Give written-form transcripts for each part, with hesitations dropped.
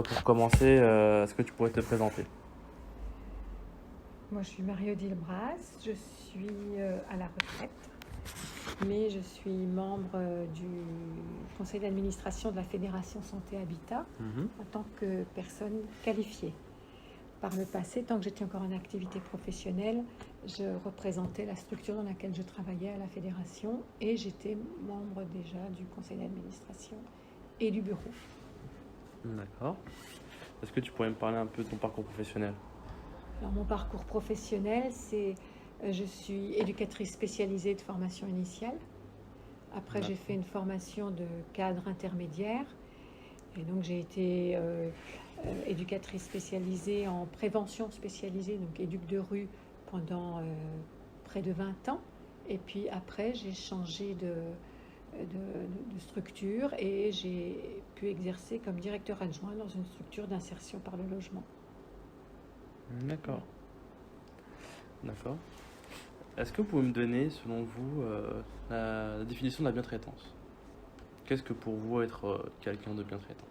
Pour commencer, est-ce que tu pourrais te présenter? Moi, je suis Marie-Odile Brasse, je suis à la retraite, mais je suis membre du conseil d'administration de la Fédération Santé Habitat en tant que personne qualifiée. Par le passé, tant que j'étais encore en activité professionnelle, je représentais la structure dans laquelle je travaillais à la Fédération et j'étais membre déjà du conseil d'administration et du bureau. D'accord. Est-ce que tu pourrais me parler un peu de ton parcours professionnel? Alors, mon parcours professionnel, je suis éducatrice spécialisée de formation initiale. Après, j'ai fait une formation de cadre intermédiaire. Et donc, j'ai été éducatrice spécialisée en prévention spécialisée, donc éduc de rue, pendant près de 20 ans. Et puis après, j'ai changé de structure et j'ai pu exercer comme directeur adjoint dans une structure d'insertion par le logement. D'accord. D'accord. Est-ce que vous pouvez me donner, selon vous, la définition de la bientraitance? Qu'est-ce que pour vous être quelqu'un de bientraitant?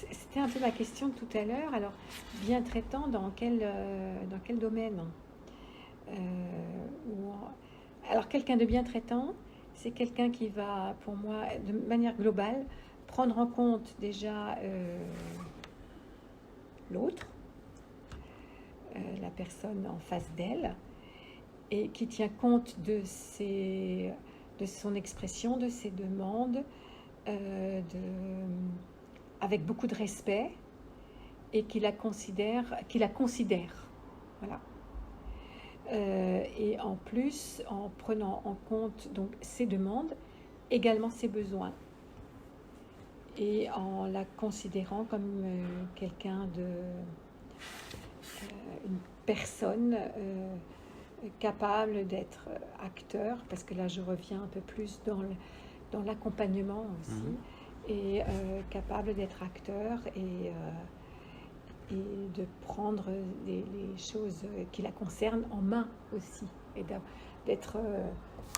C'était un peu ma question de tout à l'heure. Alors, bien traitant dans quel domaine? Alors, quelqu'un de bien traitant, c'est quelqu'un qui va, pour moi, de manière globale, prendre en compte déjà l'autre, la personne en face d'elle, et qui tient compte de son expression, de ses demandes, avec beaucoup de respect, et qui la considère. Voilà. Et en plus, en prenant en compte donc ses demandes, également ses besoins, et en la considérant comme quelqu'un une personne capable d'être acteur, parce que là je reviens un peu plus dans l'accompagnement aussi, et capable d'être acteur et de prendre les choses qui la concernent en main aussi, et d'être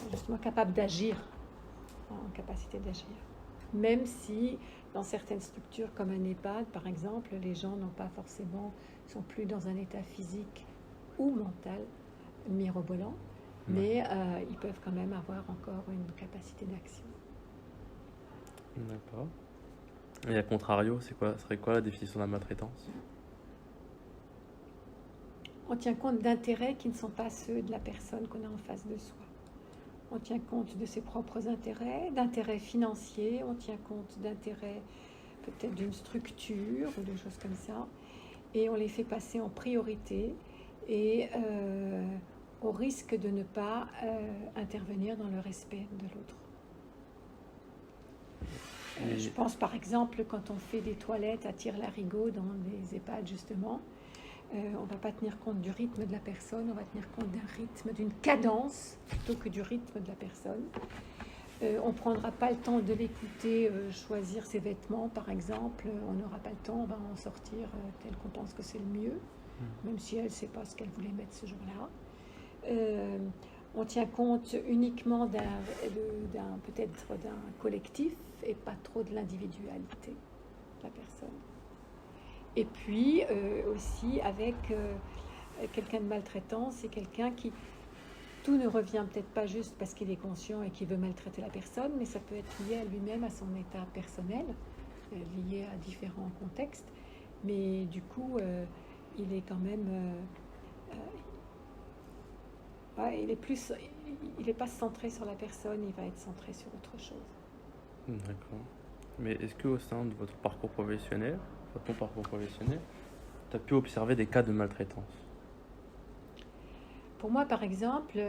justement capable d'agir, en capacité d'agir. Même si dans certaines structures comme un EHPAD par exemple, les gens sont plus dans un état physique ou mental mirobolant, mais ils peuvent quand même avoir encore une capacité d'action. D'accord. Et à contrario, serait quoi la définition de la maltraitance? On tient compte d'intérêts qui ne sont pas ceux de la personne qu'on a en face de soi. On tient compte de ses propres intérêts, d'intérêts financiers, on tient compte d'intérêts peut-être d'une structure ou de choses comme ça, et on les fait passer en priorité, et au risque de ne pas intervenir dans le respect de l'autre. Je pense par exemple quand on fait des toilettes à tire-larigot dans des EHPAD justement, on ne va pas tenir compte du rythme de la personne, on va tenir compte d'un rythme, d'une cadence plutôt que du rythme de la personne. On ne prendra pas le temps de l'écouter choisir ses vêtements par exemple, on n'aura pas le temps, on va en sortir tel qu'on pense que c'est le mieux, même si elle ne sait pas ce qu'elle voulait mettre ce jour-là. On tient compte uniquement peut-être d'un collectif et pas trop de l'individualité de la personne. Et puis aussi avec quelqu'un de maltraitant, c'est quelqu'un qui, tout ne revient peut-être pas juste parce qu'il est conscient et qu'il veut maltraiter la personne, mais ça peut être lié à lui-même, à son état personnel, lié à différents contextes, mais du coup il est quand même il n'est pas centré sur la personne, il va être centré sur autre chose. D'accord. Mais est-ce qu'au sein de votre parcours professionnel, ton parcours professionnel, tu as pu observer des cas de maltraitance? Pour moi, par exemple,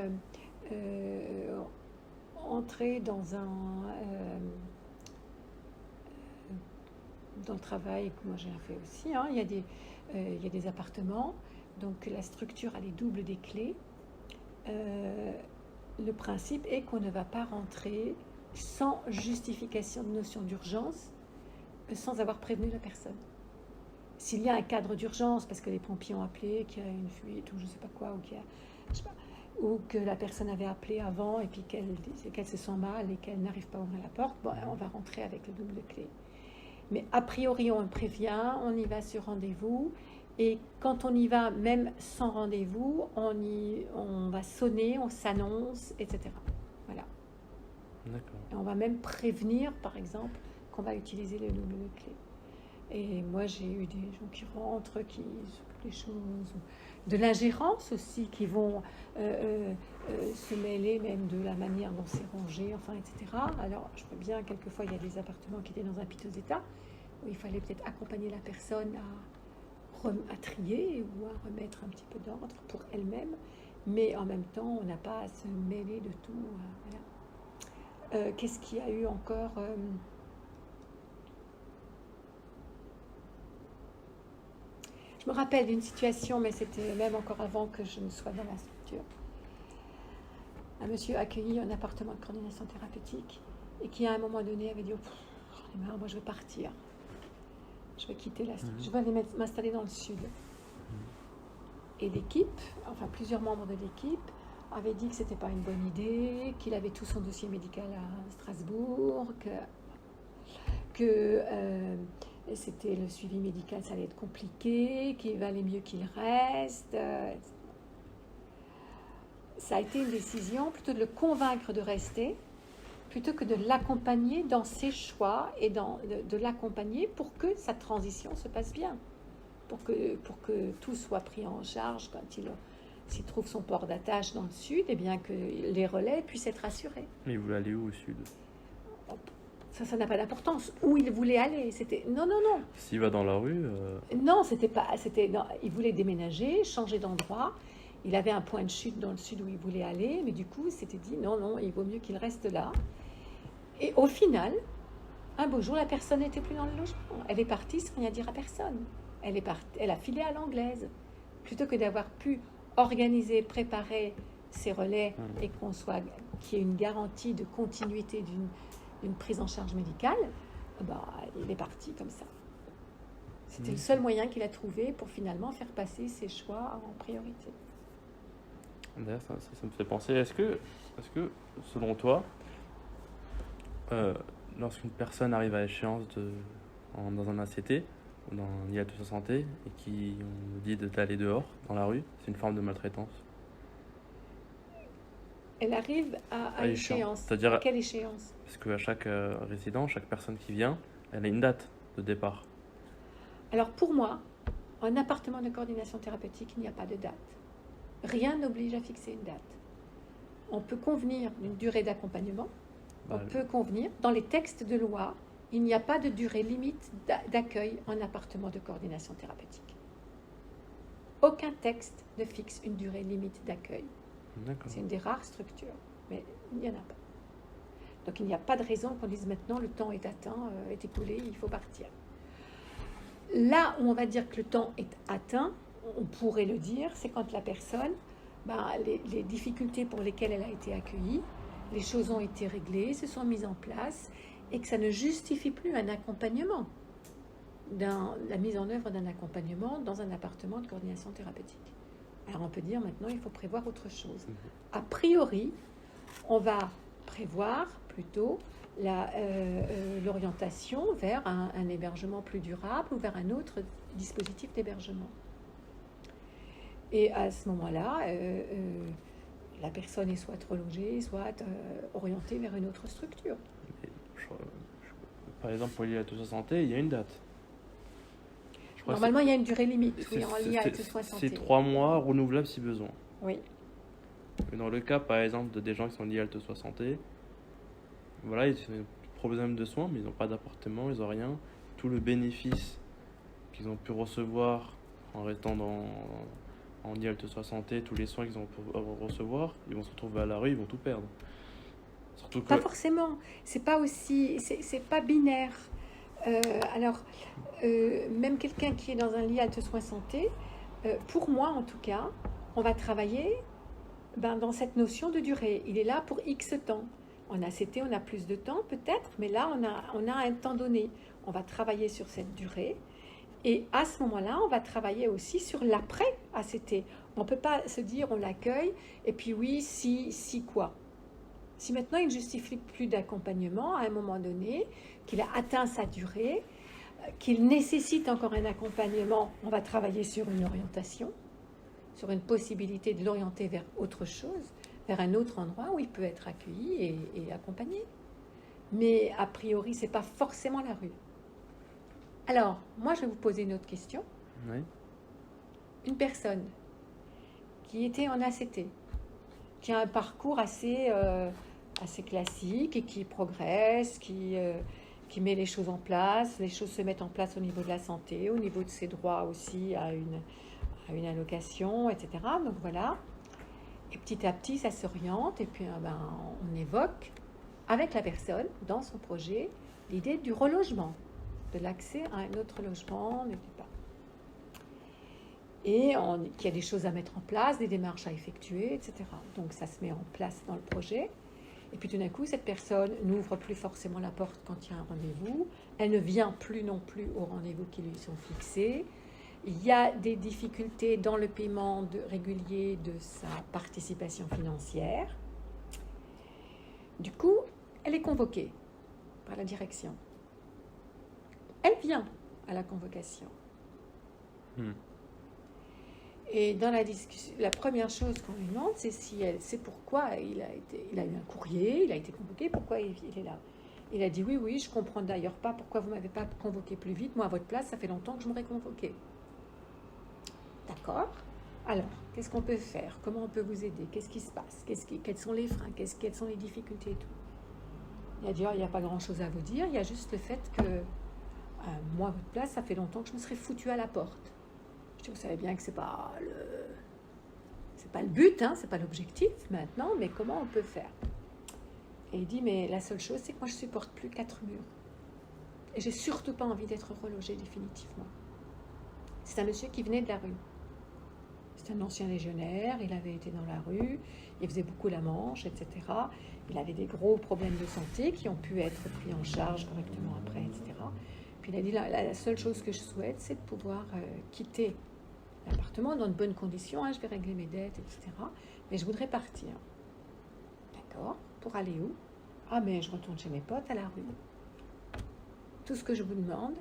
entrer dans le travail que moi j'ai fait aussi, il y a des appartements, donc la structure a les doubles des clés. Le principe est qu'on ne va pas rentrer sans justification de notion d'urgence, sans avoir prévenu la personne. S'il y a un cadre d'urgence, parce que les pompiers ont appelé, qu'il y a une fuite ou je ne sais pas quoi, je sais pas, ou que la personne avait appelé avant et puis qu'elle se sent mal et qu'elle n'arrive pas à ouvrir la porte, bon, on va rentrer avec le double de clé. Mais a priori, on prévient, on y va sur rendez-vous. Et quand on y va, même sans rendez-vous, on va sonner, on s'annonce, etc. Voilà. D'accord. Et on va même prévenir, par exemple, qu'on va utiliser le double de clé. Et moi, j'ai eu des gens qui rentrent, qui s'occupent des choses, de l'ingérence aussi, qui vont se mêler même de la manière dont c'est rangé, enfin, etc. Alors, je vois bien, quelquefois, il y a des appartements qui étaient dans un piteux état, où il fallait peut-être accompagner la personne à trier ou à remettre un petit peu d'ordre pour elle-même, mais en même temps, on n'a pas à se mêler de tout. Voilà. Qu'est-ce qu'il y a eu encore Je me rappelle d'une situation, mais c'était même encore avant que je ne sois dans la structure. Un monsieur accueilli un appartement de coordination thérapeutique et qui, à un moment donné, avait dit « J'en ai marre, moi je veux partir. Je vais quitter la structure. Je vais aller m'installer dans le sud. » Et l'équipe, enfin plusieurs membres de l'équipe, avaient dit que ce n'était pas une bonne idée, qu'il avait tout son dossier médical à Strasbourg, que c'était le suivi médical, ça allait être compliqué, qu'il valait mieux qu'il reste. Ça a été une décision plutôt de le convaincre de rester, plutôt que de l'accompagner dans ses choix et de l'accompagner pour que sa transition se passe bien, pour que tout soit pris en charge quand s'il trouve son port d'attache dans le sud, et bien que les relais puissent être assurés. Mais il voulait aller où au sud? Ça n'a pas d'importance. Où il voulait aller, c'était non. S'il va dans la rue. Non, il voulait déménager, changer d'endroit. Il avait un point de chute dans le sud où il voulait aller, mais du coup, il s'était dit non, il vaut mieux qu'il reste là. Et au final, un beau jour, la personne n'était plus dans le logement. Elle est partie sans rien dire à personne. Elle a filé à l'anglaise. Plutôt que d'avoir pu organiser, préparer ses relais et qu'il y ait une garantie de continuité d'une prise en charge médicale, il est parti comme ça. C'était le seul moyen qu'il a trouvé pour finalement faire passer ses choix en priorité. D'ailleurs, ça me fait penser, est-ce que selon toi, lorsqu'une personne arrive à échéance dans un ACT ou dans un IAT de santé et qui on dit d'aller dehors, dans la rue, c'est une forme de maltraitance? Elle arrive à échéance. C'est-à-dire, à quelle échéance? Parce qu'à chaque résident, chaque personne qui vient, elle a une date de départ. Alors pour moi, en appartement de coordination thérapeutique, il n'y a pas de date. Rien n'oblige à fixer une date. On peut convenir d'une durée d'accompagnement. On peut convenir, dans les textes de loi, il n'y a pas de durée limite d'accueil en appartement de coordination thérapeutique. Aucun texte ne fixe une durée limite d'accueil. D'accord. C'est une des rares structures, mais il n'y en a pas. Donc il n'y a pas de raison qu'on dise maintenant le temps est atteint, est écoulé, il faut partir. Là où on va dire que le temps est atteint, on pourrait le dire, c'est quand la personne, les difficultés pour lesquelles elle a été accueillie, les choses ont été réglées, se sont mises en place, et que ça ne justifie plus un accompagnement, la mise en œuvre d'un accompagnement dans un appartement de coordination thérapeutique. Alors on peut dire maintenant il faut prévoir autre chose. A priori, on va prévoir plutôt l'orientation vers un hébergement plus durable ou vers un autre dispositif d'hébergement. Et à ce moment-là, la personne est soit relogée, soit orientée vers une autre structure. Par exemple, pour l'IAT de santé, il y a une date. Normalement, il y a une durée limite. Oui, en l'IAT c'est 3 mois renouvelables si besoin. Oui. Mais dans le cas, par exemple, des gens qui sont liés à l'IAT santé, voilà, ils ont des problèmes de soins, mais ils n'ont pas d'appartement, ils n'ont rien. Tout le bénéfice qu'ils ont pu recevoir en restant en IAT santé, tous les soins qu'ils ont pu recevoir, ils vont se retrouver à la rue, ils vont tout perdre. Surtout que... Pas forcément. C'est pas aussi, c'est pas binaire. Même quelqu'un qui est dans un lit soins santé, pour moi en tout cas, on va travailler dans cette notion de durée. Il est là pour X temps. En ACT, on a plus de temps peut-être, mais là, on a un temps donné. On va travailler sur cette durée Et à ce moment-là, on va travailler aussi sur l'après-ACT. On ne peut pas se dire on l'accueille et puis oui, si quoi. Si maintenant il ne justifie plus d'accompagnement à un moment donné, qu'il a atteint sa durée, qu'il nécessite encore un accompagnement, on va travailler sur une orientation, sur une possibilité de l'orienter vers autre chose, vers un autre endroit où il peut être accueilli et accompagné. Mais a priori, ce n'est pas forcément la rue. Alors, moi, je vais vous poser une autre question. Oui. Une personne qui était en ACT, qui a un parcours assez classique et qui progresse, qui met les choses en place, les choses se mettent en place au niveau de la santé, au niveau de ses droits aussi à une allocation, etc. Donc voilà. Et petit à petit, ça s'oriente et puis on évoque avec la personne, dans son projet, l'idée du relogement, de l'accès à un autre logement, pas. Et qu'il y a des choses à mettre en place, des démarches à effectuer, etc. Donc ça se met en place dans le projet. Et puis tout d'un coup, cette personne n'ouvre plus forcément la porte quand il y a un rendez-vous. Elle ne vient plus non plus aux rendez-vous qui lui sont fixés. Il y a des difficultés dans le paiement régulier de sa participation financière. Du coup, elle est convoquée par la direction. Elle vient à la convocation. Et dans la discussion, la première chose qu'on lui demande, c'est si elle sait pourquoi il a eu un courrier, il a été convoqué, pourquoi il est là. Il a dit oui, je comprends d'ailleurs pas pourquoi vous m'avez pas convoqué plus vite. Moi, à votre place, ça fait longtemps que je m'aurais convoqué. D'accord. Alors, qu'est-ce qu'on peut faire? Comment on peut vous aider? Qu'est-ce qui se passe? Quels sont les freins? Quelles sont les difficultés et tout? Il a dit, il n'y a pas grand-chose à vous dire. Il y a juste le fait que moi, à votre place, ça fait longtemps que je me serais foutu à la porte. Je dis, vous savez bien que c'est pas le but, hein, c'est pas l'objectif maintenant, mais comment on peut faire? Et il dit, mais la seule chose, c'est que moi, je supporte plus 4 murs. Et j'ai surtout pas envie d'être relogé définitivement. C'est un monsieur qui venait de la rue. C'est un ancien légionnaire, il avait été dans la rue, il faisait beaucoup la manche, etc. Il avait des gros problèmes de santé qui ont pu être pris en charge correctement après, etc. Puis il a dit, la seule chose que je souhaite, c'est de pouvoir quitter l'appartement dans de bonnes conditions, hein, je vais régler mes dettes, etc. Mais je voudrais partir. D'accord. Pour aller où? Ah, mais je retourne chez mes potes à la rue. Tout ce que je vous demande,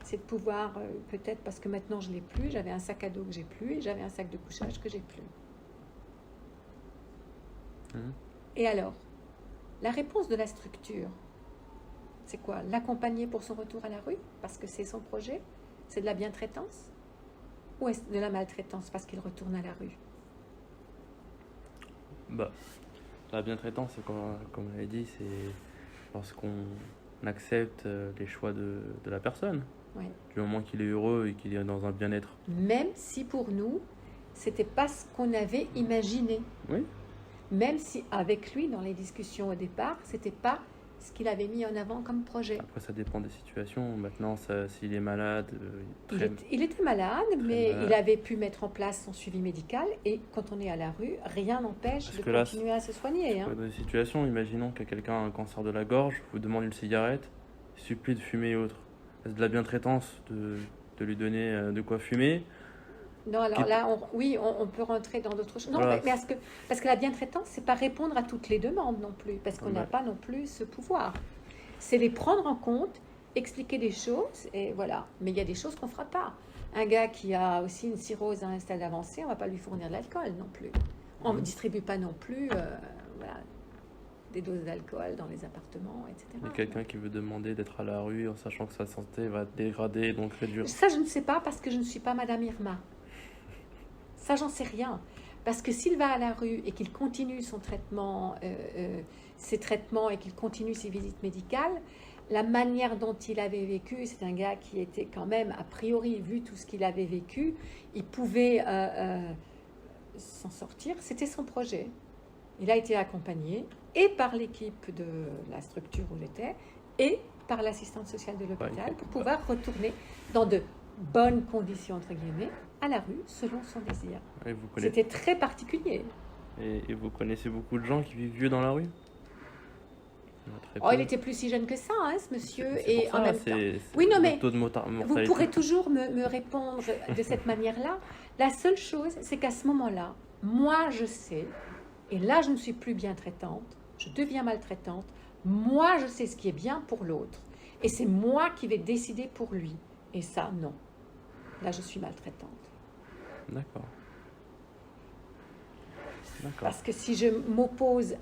c'est de pouvoir, peut-être parce que maintenant je ne l'ai plus, j'avais un sac à dos que j'ai plus et j'avais un sac de couchage que j'ai plus. Et alors, la réponse de la structure, c'est quoi? L'accompagner pour son retour à la rue parce que c'est son projet? C'est de la bientraitance? Ou est-ce de la maltraitance parce qu'il retourne à la rue? La bientraitance, comme on l'avait dit, c'est lorsqu'on accepte les choix de la personne. Oui. Du moment qu'il est heureux et qu'il est dans un bien-être. Même si pour nous, c'était pas ce qu'on avait imaginé. Oui. Même si avec lui, dans les discussions au départ, c'était pas ce qu'il avait mis en avant comme projet. Après, ça dépend des situations. Maintenant, s'il est malade... Il était malade, mais il avait pu mettre en place son suivi médical. Et quand on est à la rue, rien n'empêche de continuer à se soigner. Dans des situations, imaginons que quelqu'un a un cancer de la gorge, vous demande une cigarette, il supplie de fumer et autres. Est-ce de la bientraitance de lui donner de quoi fumer? Non, alors là, on peut rentrer dans d'autres choses. Non, voilà. mais parce que la bientraitance, c'est pas répondre à toutes les demandes non plus, parce qu'on n'a pas non plus ce pouvoir. C'est les prendre en compte, expliquer des choses, et voilà. Mais il y a des choses qu'on fera pas. Un gars qui a aussi une cirrhose à un stade avancé, on va pas lui fournir de l'alcool non plus. On ne distribue pas non plus des doses d'alcool dans les appartements, etc. Il y a quelqu'un qui veut demander d'être à la rue en sachant que sa santé va dégrader, donc réduire. Ça, je ne sais pas parce que je ne suis pas Madame Irma. Ça, j'en sais rien. Parce que s'il va à la rue et qu'il continue son traitement, ses traitements et qu'il continue ses visites médicales, la manière dont il avait vécu, c'est un gars qui était quand même, a priori, vu tout ce qu'il avait vécu, il pouvait s'en sortir. C'était son projet. Il a été accompagné et par l'équipe de la structure où j'étais et par l'assistante sociale de l'hôpital pour pouvoir retourner dans de bonnes conditions, entre guillemets, à la rue selon son désir. C'était très particulier. Et vous connaissez beaucoup de gens qui vivent vieux dans la rue? Très Oh, il peu. était plus si jeune que ça, hein, ce monsieur. C'est Et pour en ça, même temps, c'est oui, non, le mais taux de vous mortalité. pourrez toujours me répondre de cette manière-là. La seule chose, c'est qu'à ce moment-là, moi, je sais, et là, je ne suis plus bien traitante, je deviens maltraitante. Moi, je sais ce qui est bien pour l'autre. Et c'est moi qui vais décider pour lui. Et ça, non. Là, je suis maltraitante. D'accord. D'accord. Parce que si je m'oppose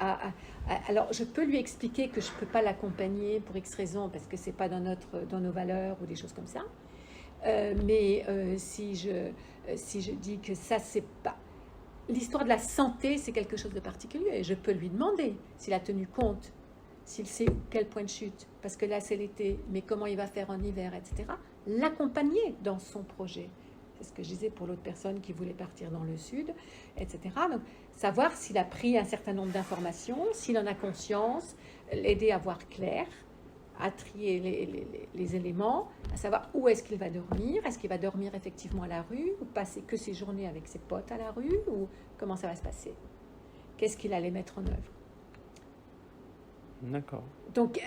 alors, je peux lui expliquer que je ne peux pas l'accompagner pour X raisons, parce que ce n'est pas dans nos valeurs ou des choses comme ça. Mais si je dis que ça, c'est pas... L'histoire de la santé, c'est quelque chose de particulier. Et je peux lui demander s'il a tenu compte, s'il sait quel point de chute, parce que là, c'est l'été, mais comment il va faire en hiver, etc. L'accompagner dans son projet. C'est ce que je disais pour l'autre personne qui voulait partir dans le sud, etc. Donc, savoir s'il a pris un certain nombre d'informations, s'il en a conscience, l'aider à voir clair, à trier les éléments, à savoir où est-ce qu'il va dormir, est-ce qu'il va dormir effectivement à la rue, ou passer que ses journées avec ses potes à la rue, ou comment ça va se passer. Qu'est-ce qu'il allait mettre en œuvre. D'accord. Donc,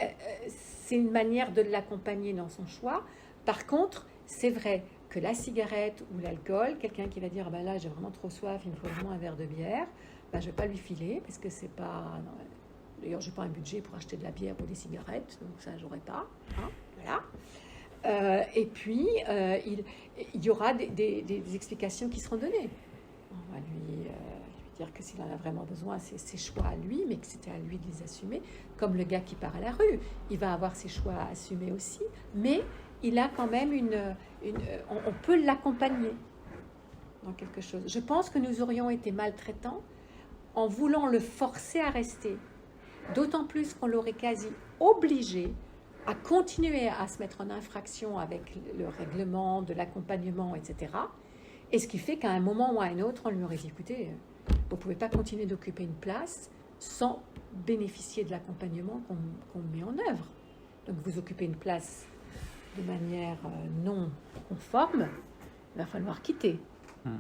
c'est une manière de l'accompagner dans son choix. Par contre, c'est vrai que la cigarette ou l'alcool, quelqu'un qui va dire ah ben là j'ai vraiment trop soif, il me faut vraiment un verre de bière, ben, je ne vais pas lui filer parce que c'est pas... Non, d'ailleurs, je n'ai pas un budget pour acheter de la bière ou des cigarettes, donc ça, j'aurais pas. Hein, voilà. Et puis, il y aura des explications qui seront données. On va lui dire que s'il en a vraiment besoin, c'est ses choix à lui, mais que c'était à lui de les assumer. Comme le gars qui part à la rue, il va avoir ses choix à assumer aussi, mais il a quand même on peut l'accompagner dans quelque chose. Je pense que nous aurions été maltraitants en voulant le forcer à rester. D'autant plus qu'on l'aurait quasi obligé à continuer à se mettre en infraction avec le règlement, de l'accompagnement, etc. Et ce qui fait qu'à un moment ou à un autre, on lui aurait dit, écoutez, vous ne pouvez pas continuer d'occuper une place sans bénéficier de l'accompagnement qu'on met en œuvre. Donc vous occupez une place de manière non conforme, il va falloir quitter.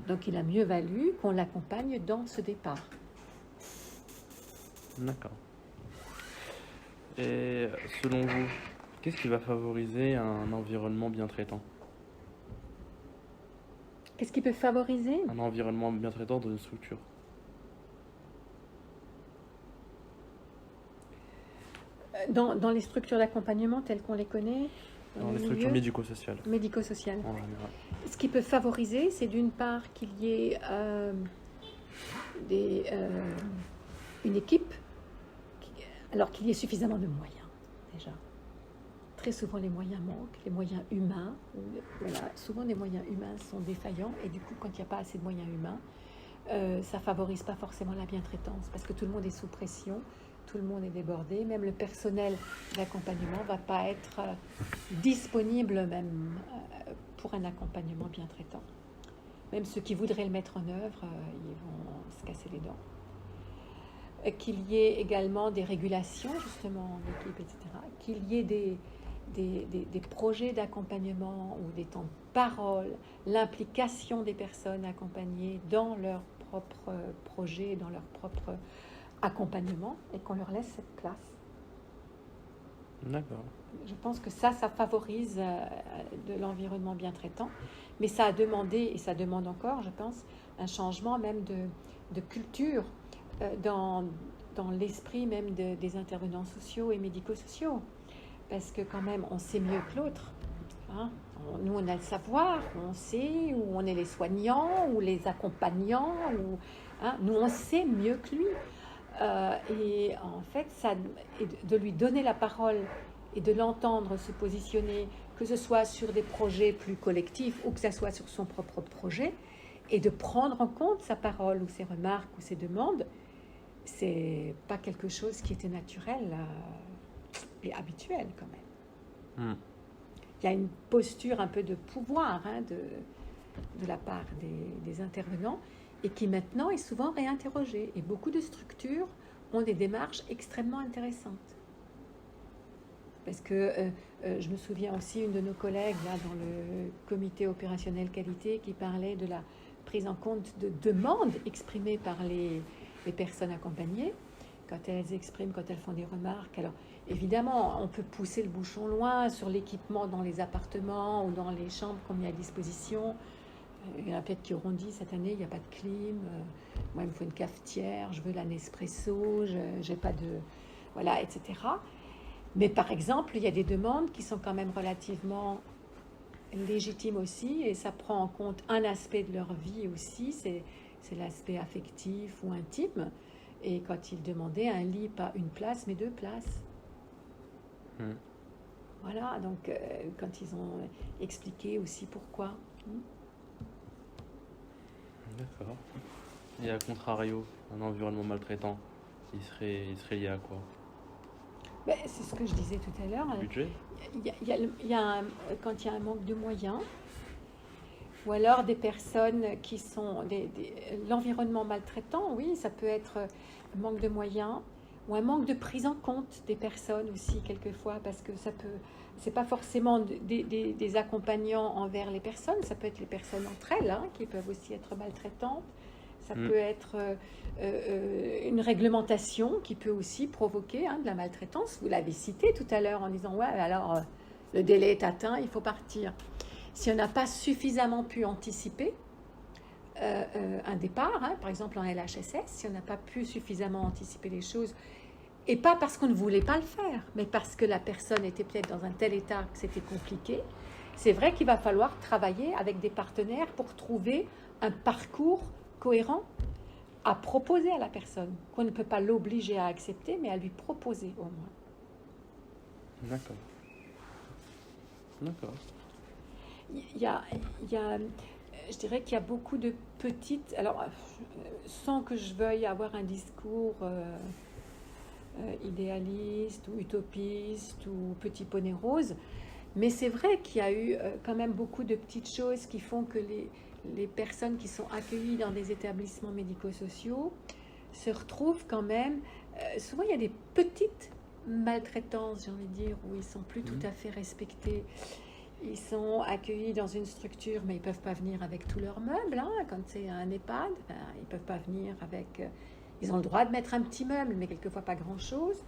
Donc il a mieux valu qu'on l'accompagne dans ce départ. D'accord. Et selon vous, qu'est-ce qui va favoriser un environnement bien traitant? Qu'est-ce qui peut favoriser? Un environnement bien traitant dans une structure. Dans les structures d'accompagnement telles qu'on les connaît, Dans les structures médico-sociales. Médico-sociales. En général. Ce qui peut favoriser, c'est d'une part qu'il y ait une équipe, alors qu'il y ait suffisamment de moyens, déjà. Très souvent, les moyens manquent, les moyens humains. Voilà, souvent, les moyens humains sont défaillants, et du coup, quand il n'y a pas assez de moyens humains, ça ne favorise pas forcément la bientraitance, parce que tout le monde est sous pression, tout le monde est débordé, même le personnel d'accompagnement ne va pas être disponible même pour un accompagnement bien traitant. Même ceux qui voudraient le mettre en œuvre, ils vont se casser les dents. Qu'il y ait également des régulations justement en équipe, etc. Qu'il y ait des projets d'accompagnement ou des temps de parole, l'implication des personnes accompagnées dans leur propre projet, dans leur propre accompagnement, et qu'on leur laisse cette place. D'accord. Je pense que ça favorise de l'environnement bien traitant, mais ça a demandé, et ça demande encore, je pense, un changement même de culture dans l'esprit même des intervenants sociaux et médico-sociaux, parce que quand même, on sait mieux que l'autre. Hein? Nous, on a le savoir, on sait où on est les soignants ou les accompagnants, nous, on sait mieux que lui. Et en fait, de lui donner la parole et de l'entendre se positionner, que ce soit sur des projets plus collectifs ou que ce soit sur son propre projet, et de prendre en compte sa parole ou ses remarques ou ses demandes, c'est pas quelque chose qui était naturel et habituel quand même. Il y a une posture un peu de pouvoir de la part des intervenants, et qui maintenant est souvent réinterrogée. Et beaucoup de structures ont des démarches extrêmement intéressantes. Parce que je me souviens aussi une de nos collègues là, dans le comité opérationnel qualité qui parlait de la prise en compte de demandes exprimées par les personnes accompagnées, quand elles expriment, quand elles font des remarques. Alors, évidemment, on peut pousser le bouchon loin sur l'équipement dans les appartements ou dans les chambres qu'on met à disposition. Il y en a peut-être qui auront dit cette année, il n'y a pas de clim. Moi, il me faut une cafetière, je veux la Nespresso, j'ai pas de... Voilà, etc. Mais par exemple, il y a des demandes qui sont quand même relativement légitimes aussi, et ça prend en compte un aspect de leur vie aussi, c'est l'aspect affectif ou intime. Et quand ils demandaient un lit, pas une place, mais 2 places. Voilà, donc quand ils ont expliqué aussi pourquoi. D'accord. Et à contrario, un environnement maltraitant, il serait lié à quoi? Ben, c'est ce que je disais tout à l'heure. Budget? Quand il y a un manque de moyens, ou alors des personnes qui sont... l'environnement maltraitant, oui, ça peut être un manque de moyens, ou un manque de prise en compte des personnes aussi, quelquefois, parce que ça peut... C'est pas forcément des accompagnants envers les personnes, ça peut être les personnes entre elles, hein, qui peuvent aussi être maltraitantes. Ça peut être une réglementation qui peut aussi provoquer de la maltraitance. Vous l'avez cité tout à l'heure en disant, ouais, alors le délai est atteint, il faut partir. Si on n'a pas suffisamment pu anticiper un départ, par exemple en LHSS, si on n'a pas pu suffisamment anticiper les choses, et pas parce qu'on ne voulait pas le faire, mais parce que la personne était peut-être dans un tel état que c'était compliqué, c'est vrai qu'il va falloir travailler avec des partenaires pour trouver un parcours cohérent à proposer à la personne, qu'on ne peut pas l'obliger à accepter, mais à lui proposer au moins. D'accord. Je dirais qu'il y a beaucoup de petites... Alors, sans que je veuille avoir un discours idéaliste ou utopiste ou petit poney rose, mais c'est vrai qu'il y a eu quand même beaucoup de petites choses qui font que les personnes qui sont accueillies dans des établissements médico-sociaux se retrouvent quand même... souvent, il y a des petites maltraitances, j'ai envie de dire, où ils sont plus tout à fait respectés. Ils sont accueillis dans une structure, mais ils ne peuvent pas venir avec tous leurs meubles. Quand c'est un EHPAD, ils ne peuvent pas venir avec... ils ont le droit de mettre un petit meuble, mais quelquefois pas grand-chose.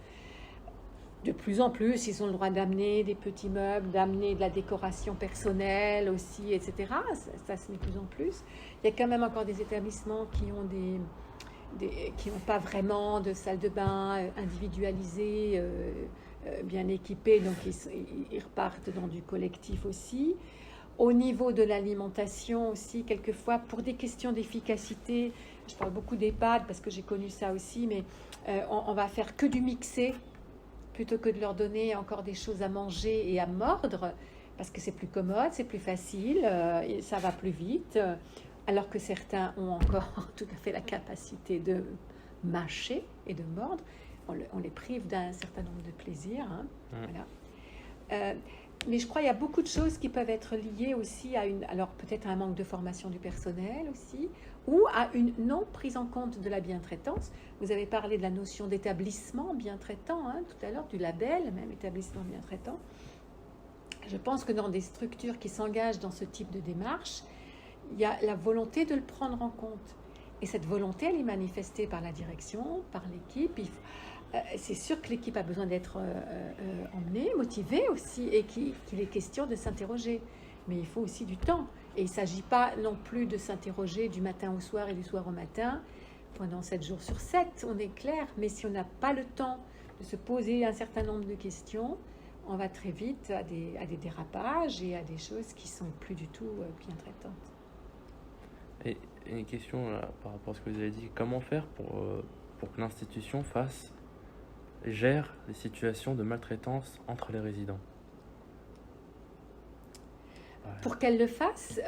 De plus en plus, ils ont le droit d'amener des petits meubles, d'amener de la décoration personnelle aussi, etc. Ça c'est de plus en plus. Il y a quand même encore des établissements qui ont qui n'ont pas vraiment de salle de bain individualisée, bien équipée, donc ils repartent dans du collectif aussi. Au niveau de l'alimentation aussi, quelquefois, pour des questions d'efficacité, je parle beaucoup d'EHPAD parce que j'ai connu ça aussi, mais on va faire que du mixé, plutôt que de leur donner encore des choses à manger et à mordre, parce que c'est plus commode, c'est plus facile, et ça va plus vite, alors que certains ont encore tout à fait la capacité de mâcher et de mordre. On les prive d'un certain nombre de plaisirs. Voilà. Mais je crois qu'il y a beaucoup de choses qui peuvent être liées aussi alors peut-être à un manque de formation du personnel aussi, ou à une non prise en compte de la bientraitance. Vous avez parlé de la notion d'établissement bientraitant, tout à l'heure, du label, même établissement bientraitant. Je pense que dans des structures qui s'engagent dans ce type de démarche, il y a la volonté de le prendre en compte. Et cette volonté, elle est manifestée par la direction, par l'équipe. C'est sûr que l'équipe a besoin d'être emmenée, motivée aussi, et qu'il est question de s'interroger. Mais il faut aussi du temps. Et il ne s'agit pas non plus de s'interroger du matin au soir et du soir au matin pendant 7 jours sur 7, on est clair. Mais si on n'a pas le temps de se poser un certain nombre de questions, on va très vite à des dérapages et à des choses qui sont plus du tout bien traitantes. Et une question là, par rapport à ce que vous avez dit, comment faire pour que l'institution gère les situations de maltraitance entre les résidents? Pour qu'elle le fasse,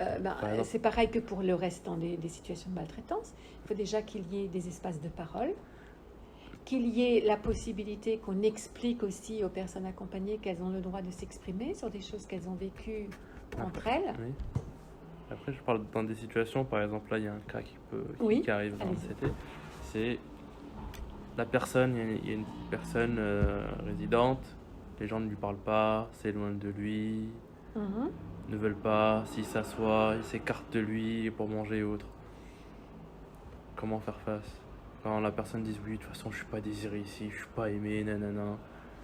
c'est pareil que pour le restant des situations de maltraitance. Il faut déjà qu'il y ait des espaces de parole, qu'il y ait la possibilité qu'on explique aussi aux personnes accompagnées qu'elles ont le droit de s'exprimer sur des choses qu'elles ont vécues entre elles. Oui. Après, je parle dans des situations, par exemple, là, il y a un cas qui arrive dans le CT. C'est la personne, il y a une personne résidente, les gens ne lui parlent pas, s'éloignent de lui, ne veulent pas, s'il s'assoit, ils s'écartent de lui pour manger et autres. Comment faire face? quand la personne dit oui, de toute façon, je suis pas désiré ici, je suis pas aimé, nanana.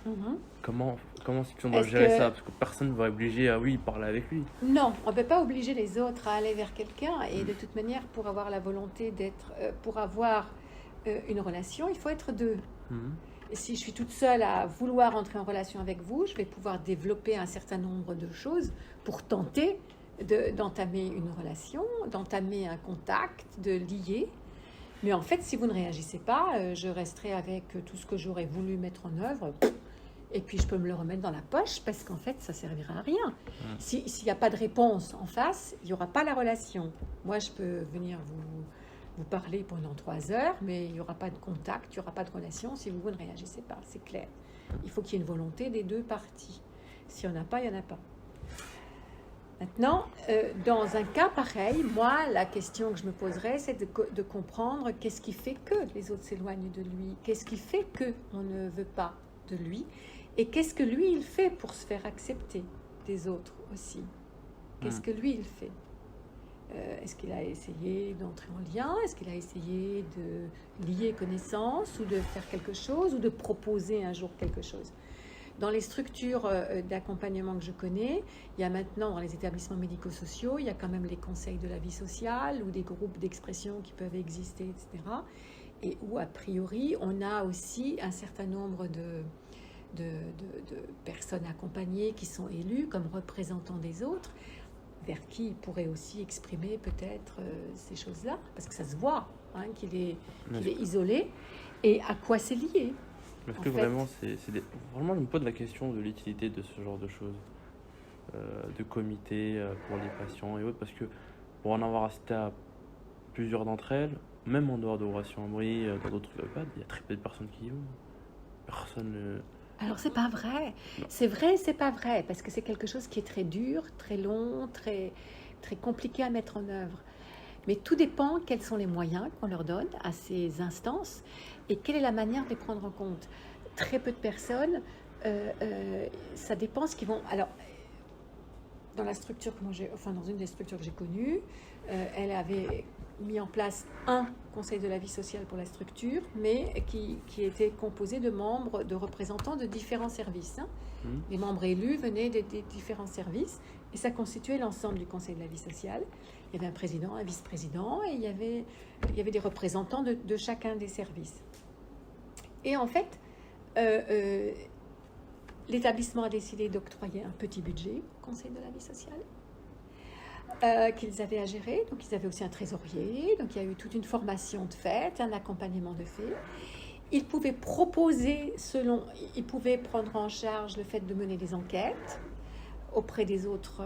Mhm. Comment est-ce qu'on doit Est-ce gérer que... ça? Parce que personne ne va obliger à oui, parler avec lui. Non, on ne peut pas obliger les autres à aller vers quelqu'un. Et de toute manière, pour avoir la volonté d'être... pour avoir une relation, il faut être deux. Mhm. Et si je suis toute seule à vouloir entrer en relation avec vous, je vais pouvoir développer un certain nombre de choses pour tenter d'entamer une relation, d'entamer un contact, de lier. Mais en fait, si vous ne réagissez pas, je resterai avec tout ce que j'aurais voulu mettre en œuvre. Et puis, je peux me le remettre dans la poche parce qu'en fait, ça ne servira à rien. S'il n'y a pas de réponse en face, il n'y aura pas la relation. Moi, je peux venir vous parler pendant 3 heures, mais il n'y aura pas de contact, il n'y aura pas de relation si vous ne réagissez pas, c'est clair. Il faut qu'il y ait une volonté des deux parties. S'il n'y en a pas, il n'y en a pas. Maintenant, dans un cas pareil, moi, la question que je me poserais, c'est de comprendre qu'est-ce qui fait que les autres s'éloignent de lui, qu'est-ce qui fait qu'on ne veut pas de lui, et qu'est-ce que lui, il fait pour se faire accepter des autres aussi. Qu'est-ce que lui, il fait? Est-ce qu'il a essayé d'entrer en lien? Est-ce qu'il a essayé de lier connaissance ou de faire quelque chose ou de proposer un jour quelque chose? Dans les structures d'accompagnement que je connais, il y a maintenant dans les établissements médico-sociaux, il y a quand même les conseils de la vie sociale ou des groupes d'expression qui peuvent exister, etc. Et où, a priori, on a aussi un certain nombre de personnes accompagnées qui sont élues comme représentants des autres, vers qui il pourrait aussi exprimer peut-être ces choses-là, parce que ça se voit qu'il est isolé, et à quoi c'est lié. Est-ce que vraiment, vraiment, je me pose la question de l'utilité de ce genre de choses, de comités pour les patients et autres, parce que pour en avoir assisté à plusieurs d'entre elles, même en dehors de Roissy-en-Brie, dans d'autres EHPAD, il y a très peu de personnes qui y vont. Personne... Alors, c'est pas vrai. Non. C'est vrai, c'est pas vrai, parce que c'est quelque chose qui est très dur, très long, très, très compliqué à mettre en œuvre. Mais tout dépend quels sont les moyens qu'on leur donne à ces instances et quelle est la manière de les prendre en compte. Très peu de personnes, ça dépend ce qu'ils vont... Alors, dans la structure que moi dans une des structures que j'ai connues, elle avait mis en place un conseil de la vie sociale pour la structure, mais qui était composé de membres, de représentants de différents services. Les membres élus venaient des différents services et ça constituait l'ensemble du conseil de la vie sociale. Il y avait un président, un vice-président et il y avait des représentants de chacun des services. Et en fait, l'établissement a décidé d'octroyer un petit budget au conseil de la vie sociale qu'ils avaient à gérer. Donc, ils avaient aussi un trésorier. Donc, il y a eu toute une formation de fait, un accompagnement de fait. Ils pouvaient proposer ils pouvaient prendre en charge le fait de mener des enquêtes auprès des autres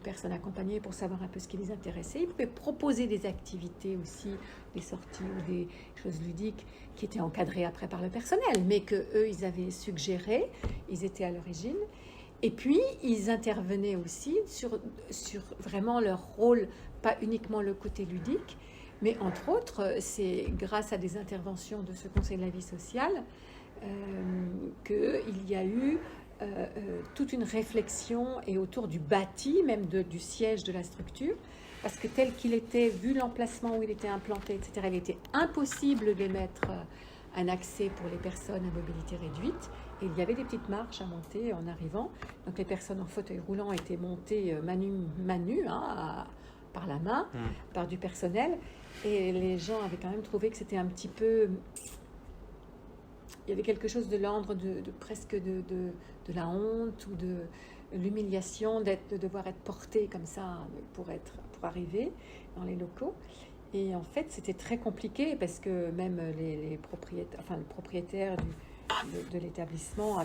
personnes accompagnées pour savoir un peu ce qui les intéressait. Ils pouvaient proposer des activités aussi, des sorties ou des choses ludiques qui étaient encadrées après par le personnel, mais qu'eux, ils avaient suggéré, ils étaient à l'origine. Et puis, ils intervenaient aussi sur vraiment leur rôle, pas uniquement le côté ludique, mais entre autres, c'est grâce à des interventions de ce Conseil de la vie sociale qu'il y a eu toute une réflexion et autour du bâti, même du siège de la structure, parce que tel qu'il était, vu l'emplacement où il était implanté, etc., il était impossible de mettre un accès pour les personnes à mobilité réduite. Et il y avait des petites marches à monter en arrivant. Donc les personnes en fauteuil roulant étaient montées manu par la main, par du personnel. Et les gens avaient quand même trouvé que c'était un petit peu... Il y avait quelque chose de l'ordre presque de la honte ou de l'humiliation de devoir être porté comme ça pour arriver dans les locaux. Et en fait, c'était très compliqué parce que même les propriétaires, le propriétaire de l'établissement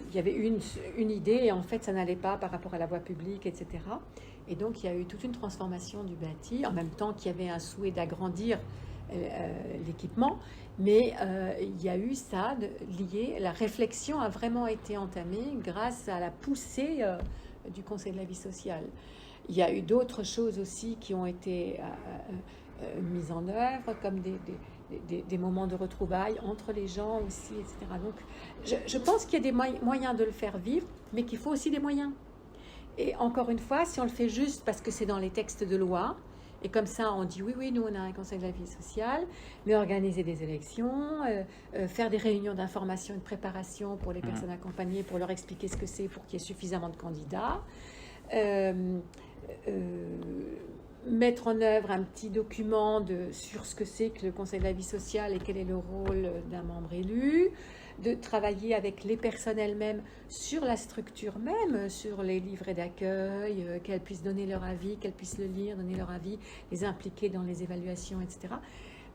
il y avait une idée et en fait, ça n'allait pas par rapport à la voie publique, etc. Et donc, il y a eu toute une transformation du bâti, en même temps qu'il y avait un souhait d'agrandir l'équipement, mais il y a eu ça lié, la réflexion a vraiment été entamée grâce à la poussée du Conseil de la vie sociale. Il y a eu d'autres choses aussi qui ont été mises en œuvre, comme des moments de retrouvailles entre les gens aussi, etc. Donc, je pense qu'il y a des moyens de le faire vivre, mais qu'il faut aussi des moyens. Et encore une fois, si on le fait juste parce que c'est dans les textes de loi, Et comme ça, on dit oui, nous on a un conseil de la vie sociale, mais organiser des élections, faire des réunions d'information et de préparation pour les personnes accompagnées, pour leur expliquer ce que c'est, pour qu'il y ait suffisamment de candidats. Mettre en œuvre un petit document sur ce que c'est que le conseil de la vie sociale et quel est le rôle d'un membre élu, de travailler avec les personnes elles-mêmes sur la structure même, sur les livrets d'accueil, qu'elles puissent donner leur avis, qu'elles puissent le lire, donner leur avis, les impliquer dans les évaluations, etc.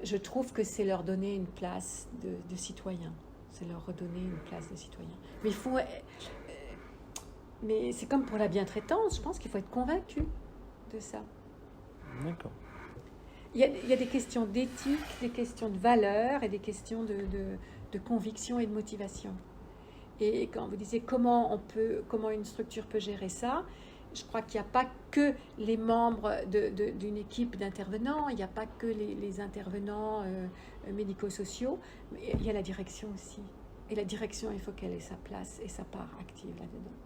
Je trouve que c'est leur donner une place de citoyen. C'est leur redonner une place de citoyen. Mais il faut... mais c'est comme pour la bientraitance, je pense qu'il faut être convaincu de ça. D'accord. Il y a des questions d'éthique, des questions de valeur et des questions de conviction et de motivation. Et quand vous disiez comment une structure peut gérer ça, je crois qu'il n'y a pas que les membres d'une équipe d'intervenants, il n'y a pas que les intervenants médico-sociaux, mais il y a la direction aussi. Et la direction, il faut qu'elle ait sa place et sa part active là-dedans.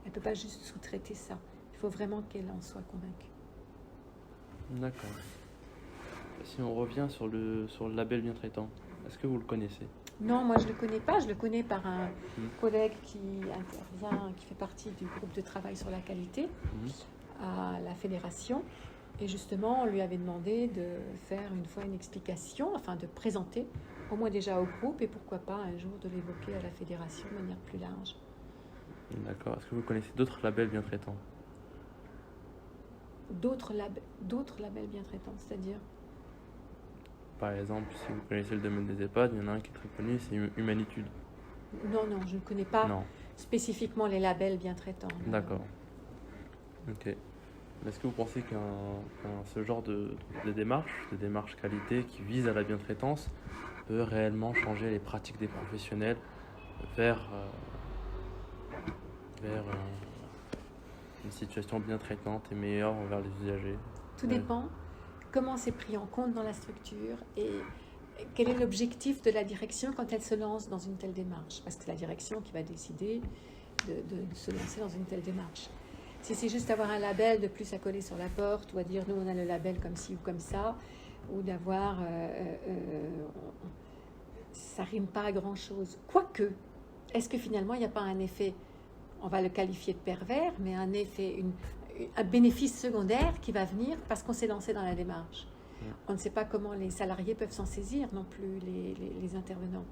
Elle ne peut pas juste sous-traiter ça. Il faut vraiment qu'elle en soit convaincue. D'accord. Si on revient sur le label bien traitant, est-ce que vous le connaissez? Non, moi je ne le connais pas. Je le connais par un collègue qui intervient, qui fait partie du groupe de travail sur la qualité à la fédération. Et justement, on lui avait demandé de faire une fois une explication, enfin de présenter, au moins déjà au groupe, et pourquoi pas un jour de l'évoquer à la fédération de manière plus large. D'accord. Est-ce que vous connaissez d'autres labels bien traitants? D'autres labels bien traitants, c'est-à-dire? Par exemple, si vous connaissez le domaine des EHPAD, il y en a un qui est très connu, c'est Humanitude. Non, je ne connais pas spécifiquement les labels bien traitants. D'accord. Ok. Est-ce que vous pensez ce genre de démarche qualité qui vise à la bientraitance peut réellement changer les pratiques des professionnels vers une situation bien traitante et meilleure envers les usagers? Tout dépend comment c'est pris en compte dans la structure et quel est l'objectif de la direction quand elle se lance dans une telle démarche. Parce que c'est la direction qui va décider de se lancer dans une telle démarche. Si c'est juste avoir un label de plus à coller sur la porte ou à dire nous on a le label comme ci ou comme ça, ou d'avoir... ça rime pas à grand chose. Quoique, est-ce que finalement il n'y a pas un effet, on va le qualifier de pervers, mais un effet, un bénéfice secondaire qui va venir parce qu'on s'est lancé dans la démarche. On ne sait pas comment les salariés peuvent s'en saisir non plus, les intervenants.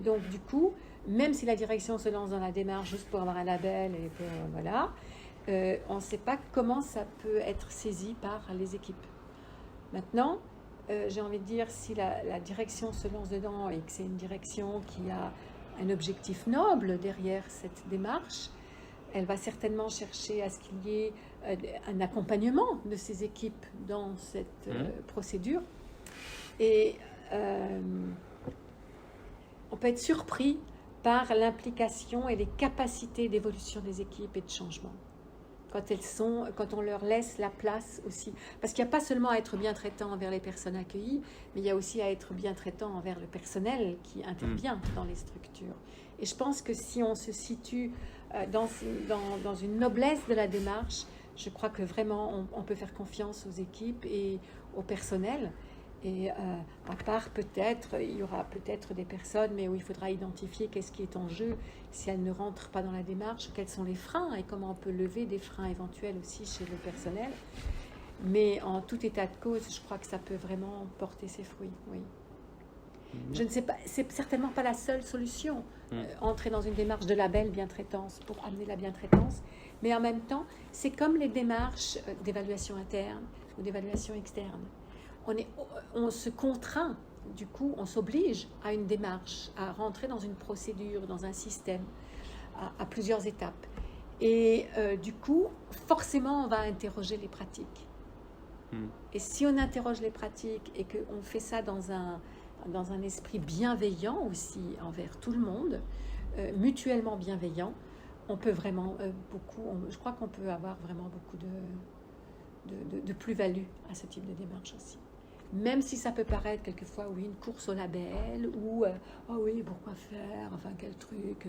Donc du coup, même si la direction se lance dans la démarche juste pour avoir un label et pour, voilà, on ne sait pas comment ça peut être saisi par les équipes. Maintenant, j'ai envie de dire, si la direction se lance dedans et que c'est une direction qui a un objectif noble derrière cette démarche, elle va certainement chercher à ce qu'il y ait un accompagnement de ces équipes dans cette procédure. Et on peut être surpris par l'implication et les capacités d'évolution des équipes et de changement. Quand on leur laisse la place aussi. Parce qu'il n'y a pas seulement à être bien traitant envers les personnes accueillies, mais il y a aussi à être bien traitant envers le personnel qui intervient dans les structures. Et je pense que si on se situe dans une noblesse de la démarche, je crois que vraiment on peut faire confiance aux équipes et au personnel. Et à part peut-être, il y aura peut-être des personnes, mais où il faudra identifier qu'est-ce qui est en jeu, si elles ne rentrent pas dans la démarche, quels sont les freins et comment on peut lever des freins éventuels aussi chez le personnel. Mais en tout état de cause, je crois que ça peut vraiment porter ses fruits, oui. Je ne sais pas, c'est certainement pas la seule solution, entrer dans une démarche de label bientraitance pour amener la bientraitance, mais en même temps, c'est comme les démarches d'évaluation interne ou d'évaluation externe. On se contraint, du coup, on s'oblige à une démarche, à rentrer dans une procédure, dans un système, à plusieurs étapes. Et du coup, forcément, on va interroger les pratiques. Et si on interroge les pratiques et qu'on fait ça dans un esprit bienveillant aussi envers tout le monde, mutuellement bienveillant, on peut vraiment je crois qu'on peut avoir vraiment beaucoup de plus-value à ce type de démarche aussi. Même si ça peut paraître quelquefois, oui, une course au label, ou oh oui, pourquoi faire, enfin quel truc,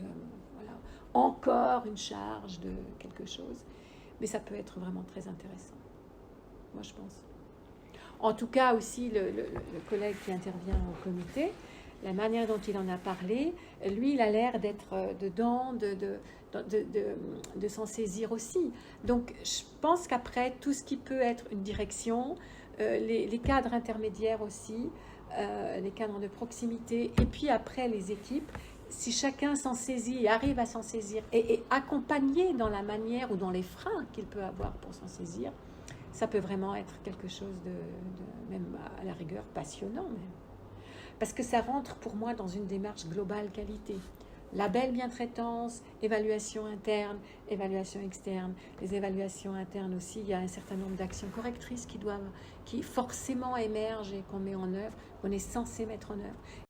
voilà, encore une charge de quelque chose. Mais ça peut être vraiment très intéressant. moi je pense. En tout cas aussi, le collègue qui intervient au comité, la manière dont il en a parlé, lui, il a l'air d'être dedans, de s'en saisir aussi. Donc, je pense qu'après, tout ce qui peut être une direction, les cadres intermédiaires aussi, les cadres de proximité, et puis après les équipes, si chacun s'en saisit et arrive à s'en saisir et accompagné dans la manière ou dans les freins qu'il peut avoir pour s'en saisir, ça peut vraiment être quelque chose de même à la rigueur passionnant même. Parce que ça rentre pour moi dans une démarche globale qualité. Label bien-traitance, évaluation interne, évaluation externe. Les évaluations internes aussi, il y a un certain nombre d'actions correctrices qui forcément émergent et qu'on met en œuvre, qu'on est censé mettre en œuvre.